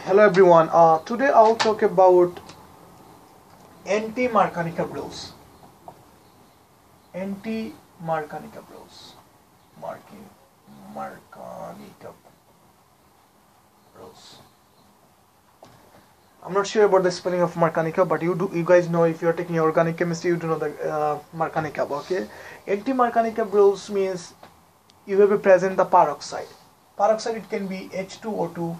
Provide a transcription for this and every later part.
Hello everyone. Today I'll talk about anti-Markonikov rules. Anti-Markonikov rules. Markonikov rules. I'm not sure about the spelling of Markonikov, but you guys know, if you're taking organic chemistry, you do know the Markonikov. Okay. Anti-Markonikov rules means you have present the peroxide. Peroxide, it can be H2O2,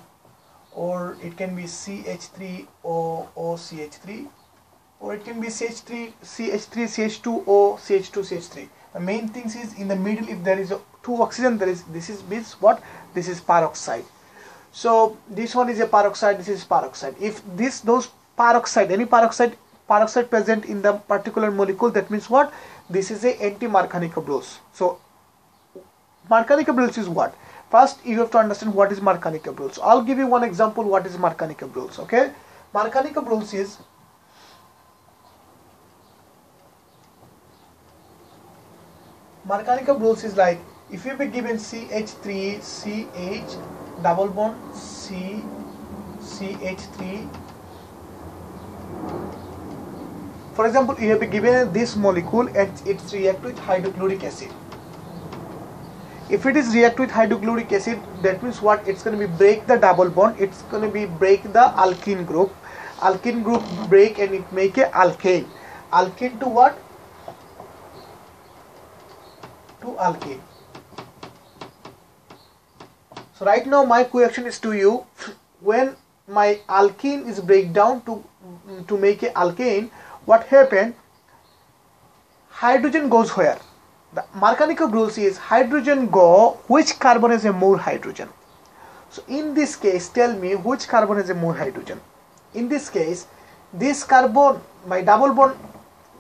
or it can be CH3OCH3, or it can be CH3CH2O CH2CH3. The main thing is, in the middle, if there is two oxygen, this is peroxide. So this one is a peroxide, this is peroxide. If those peroxide, any peroxide present in the particular molecule, that means what? This is a anti-Markonikov rules. So Markonikov rules is what? First, you have to understand what is Markonikov rules. I'll give you one example what is Markonikov rules. Okay, Markonikov rules is like, if you be given CH3 CH double bond CH3. For example, you have been given this molecule and it's react with hydrochloric acid. If it is react with hydrochloric acid, that means what? It's going to be break the double bond. It's going to be break the alkene group. Alkene group break and it make a alkane. Alkane to what? To alkane. So right now my question is to you: when my alkene is break down to make a alkane, what happened? Hydrogen goes where? The Markonikov rules is hydrogen go which carbon has a more hydrogen. So in this case, tell me which carbon has a more hydrogen. In this case, this carbon, my double bond,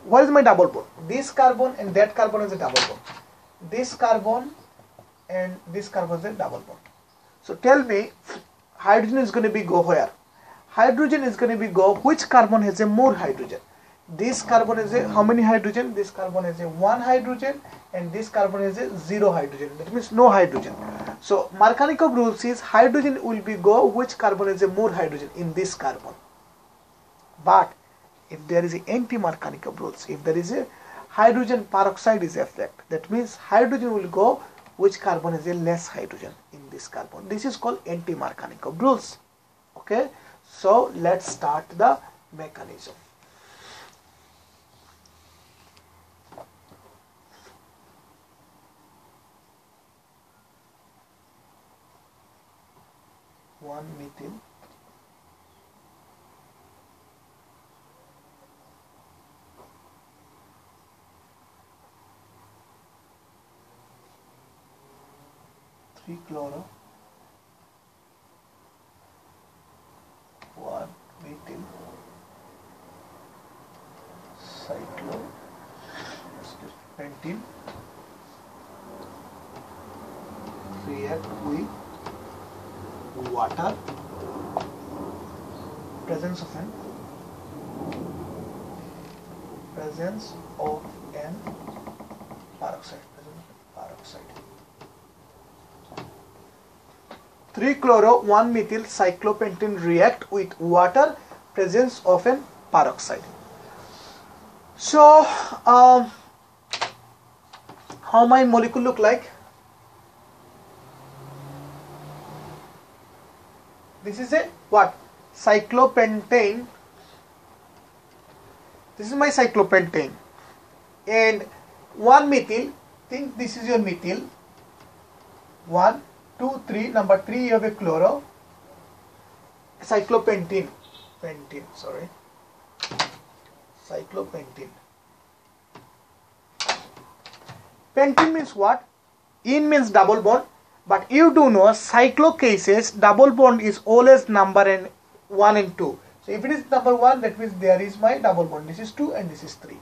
what is my double bond? This carbon and that carbon is a double bond. This carbon and this carbon is a double bond. So tell me, hydrogen is going to be go where? Hydrogen is going to be go which carbon has a more hydrogen. This carbon is a how many hydrogen? This carbon is a 1 hydrogen and this carbon is a 0 hydrogen. That means no hydrogen. So Markonikov rules is hydrogen will be go which carbon is a more hydrogen in this carbon. But if there is a anti-Markonikov rules, if there is a hydrogen peroxide is effect, that means hydrogen will go which carbon is a less hydrogen in this carbon. This is called anti-Markonikov rules. Okay. So let's start the mechanism. One methyl three chloro, one methyl pentene react with water, presence of an peroxide. 3 chloro 1 methyl cyclopentene react with water, presence of an peroxide. So how my molecule look like? This is a what? Cyclopentane. This is my cyclopentane. And 1 methyl, think this is your methyl. 1, 2, 3, number 3 you have a chloro. Cyclopentene. Cyclopentene. Pentene means what? In means double bond. But you do know cyclo cases double bond is always number and 1 and 2. So if it is number 1, that means there is my double bond. This is 2 and this is 3.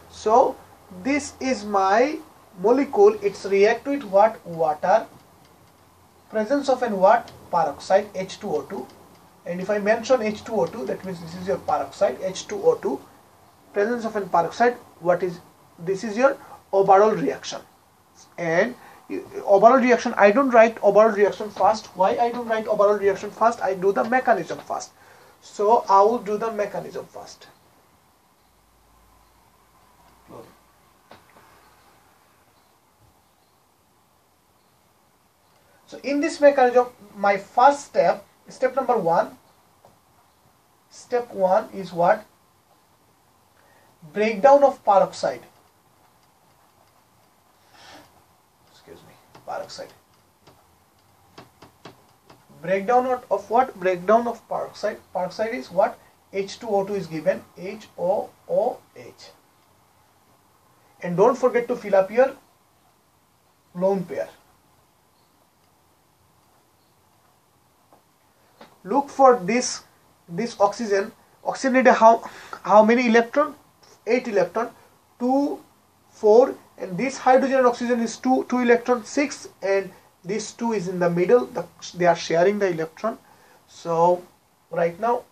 So this is my molecule. It's react with what? Water. Presence of an what? Peroxide H2O2. And if I mention H2O2, that means this is your peroxide H2O2. Presence of an peroxide. What is this? Is your overall reaction. And overall reaction, I don't write overall reaction first. Why I don't write overall reaction first? I do the mechanism first. So I will do the mechanism first. So in this mechanism, my first step, step number 1, step 1 is what? Breakdown of peroxide. Excuse me, peroxide. Breakdown of what? Breakdown of peroxide. Peroxide is what? H2O2 is given, HOOH. And don't forget to fill up your lone pair. Look for this oxygen. Oxygen need how many electron? 8 electron. 2, 4, and this hydrogen and oxygen is 2 electron, 6, and this 2 is in the middle. They are sharing the electron. So right now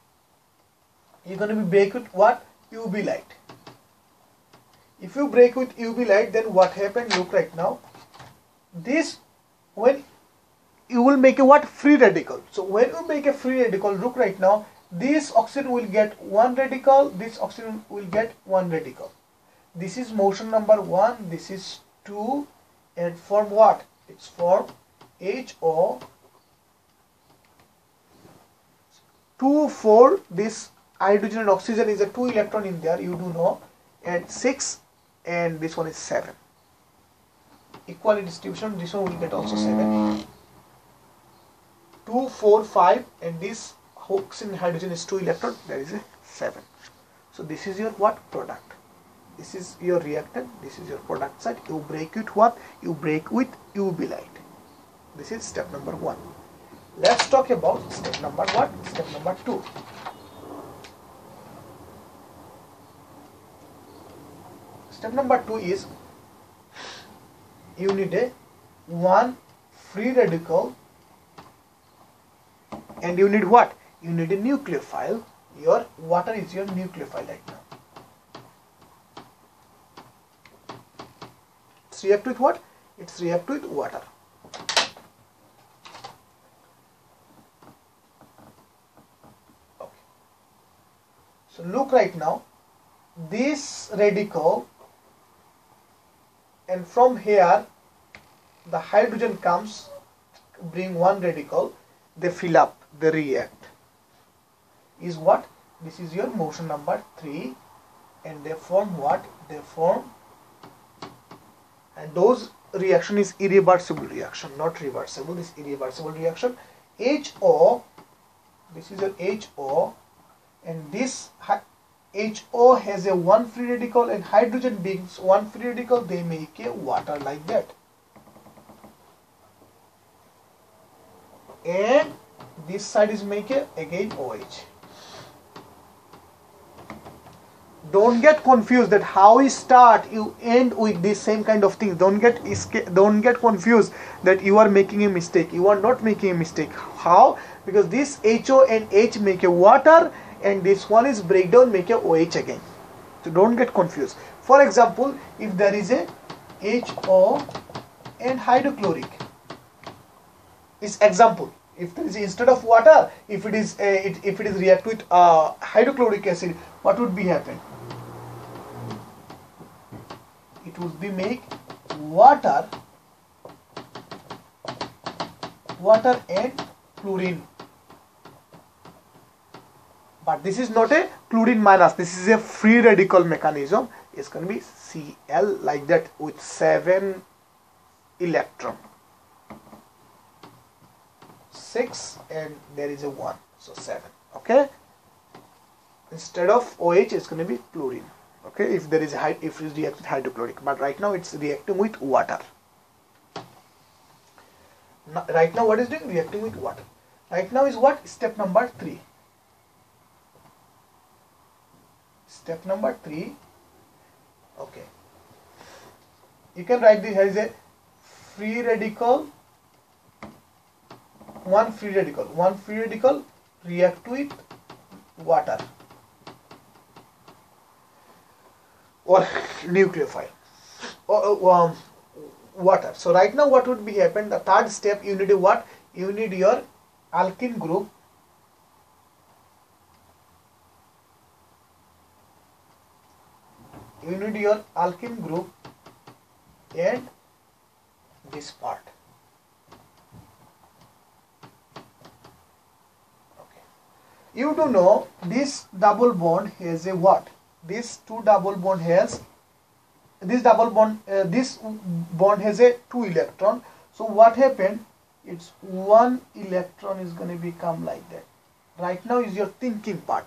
you're going to be break with what? UV light. If you break with UV light, then what happened? Look right now. This, when you will make a what? Free radical. So when you make a free radical, look right now, this oxygen will get 1 radical, this oxygen will get 1 radical. This is motion number 1, this is 2, and form what? It's form HO 2, 4, this hydrogen and oxygen is a 2 electron in there, you do know, and 6, and this one is 7. Equal distribution, this one will get also 7. 2, 4, 5, and this oxygen hydrogen is 2 electron, there is a 7. So this is your what? Product. This is your reactant, this is your product side. You break with what? You break with UV light. This is step number 1. Let's talk about step number what? Step number 2. Step number 2 is you need a 1 free radical, and you need what? You need a nucleophile. Your water is your nucleophile right now. It's react with what? It's react with water. Okay. So look right now, this radical, and from here the hydrogen comes, bring 1 radical, they fill up, they react. Is what? This is your motion number 3, and they form what? They form, and those reaction is irreversible reaction, not reversible. This irreversible reaction. HO, this is your HO, and this HO has a 1 free radical, and hydrogen being 1 free radical, they make a water like that. And this side is make a again OH. Don't get confused that how you start, you end with this same kind of thing. Don't get confused that you are making a mistake. You are not making a mistake. How? Because this HO and H make a water, and this one is breakdown make a OH again. So don't get confused. For example, if there is a HO and hydrochloric, is example. If there is, instead of water, if it is react with hydrochloric acid, what would be happen? It would be make water and chlorine. But this is not a chlorine minus, this is a free radical mechanism. It's going to be Cl like that with 7 electron. 6, and there is a 1, so 7. Okay, instead of OH it's going to be chlorine. Okay, if there is if it reacts with hydrochloric, but right now it's reacting with water. Right now what is doing? Reacting with water. Right now is what? Step number 3. Step number 3. Okay, you can write this as a free radical, 1 free radical react with water or nucleophile, or water. So right now what would be happen? The third step, you need what? You need your alkene group. You need your alkene group and this part. Okay. You do know this double bond has a what? This two double bond has this bond has a 2 electron. So what happened? It's 1 electron is going to become like that. Right now is your thinking part.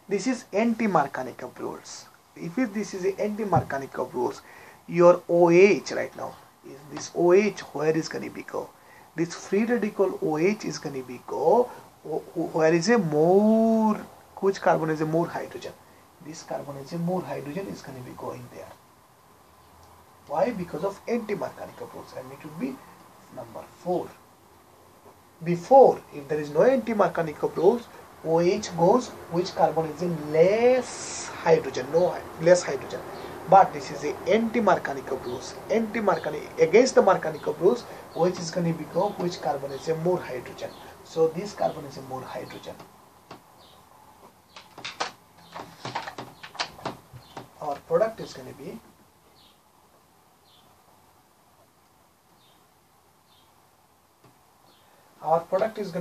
This is anti-Markonikov rules. If this is a anti-Markonikov rules, your OH right now is this OH, where is going to be go? This free radical OH is going to be go where is a more, which carbon is a more hydrogen? This carbon is a more hydrogen is going to be going there. Why? Because of anti-Markonikov rules, and it would be number 4. Before, if there is no anti-Markonikov rules, OH goes, which carbon is in less hydrogen, less hydrogen. But this is the anti-Markonikov rules. Against the Markonikov rules, OH is going to be go, which carbon is a more hydrogen. So this carbon is a more hydrogen. Our product is going to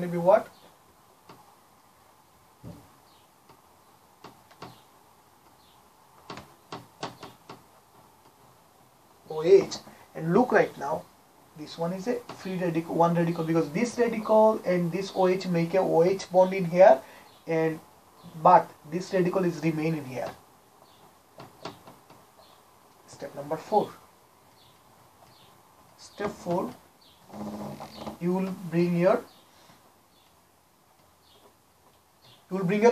be what? OH. And look right now, this one is a free radical, one radical, because this radical and this OH make a OH bond in here, and but this radical is remain in here. Step number 4. Step 4, you will bring your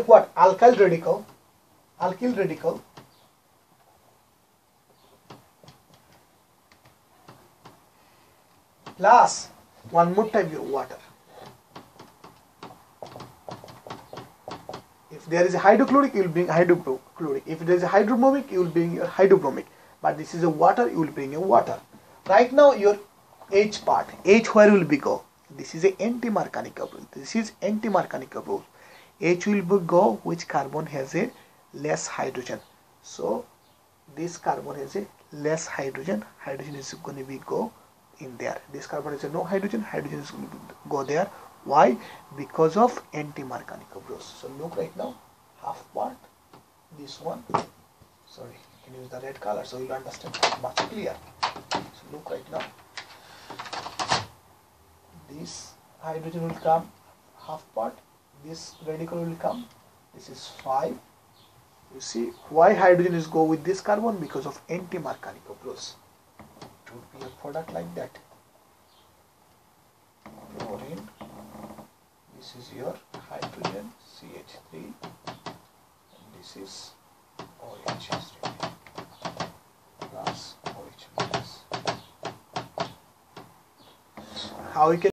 what? Alkyl radical plus one more time your water. If there is a hydrochloric, you will bring hydrochloric. If there is a hydrobromic, you will bring your hydrobromic. But this is a water, you will bring your water. Right now your H part, H where will be go? This is a anti-Markonikov rule. This is anti-Markonikov rule. H will be go, which carbon has a less hydrogen. So this carbon has a less hydrogen. Hydrogen is going to be go in there. This carbon is a no hydrogen. Hydrogen is going to go there. Why? Because of anti-Markonikov rules. So look right now, half part, this one. Sorry, you can use the red color so you understand much clear. So look right now. This hydrogen will come half part. This radical will come. This is 5. You see why hydrogen is go with this carbon? Because of anti-Markonikov rules. It would be a product like that. Chlorine. This is your hydrogen CH3, and this is OH3 plus OH minus. How we can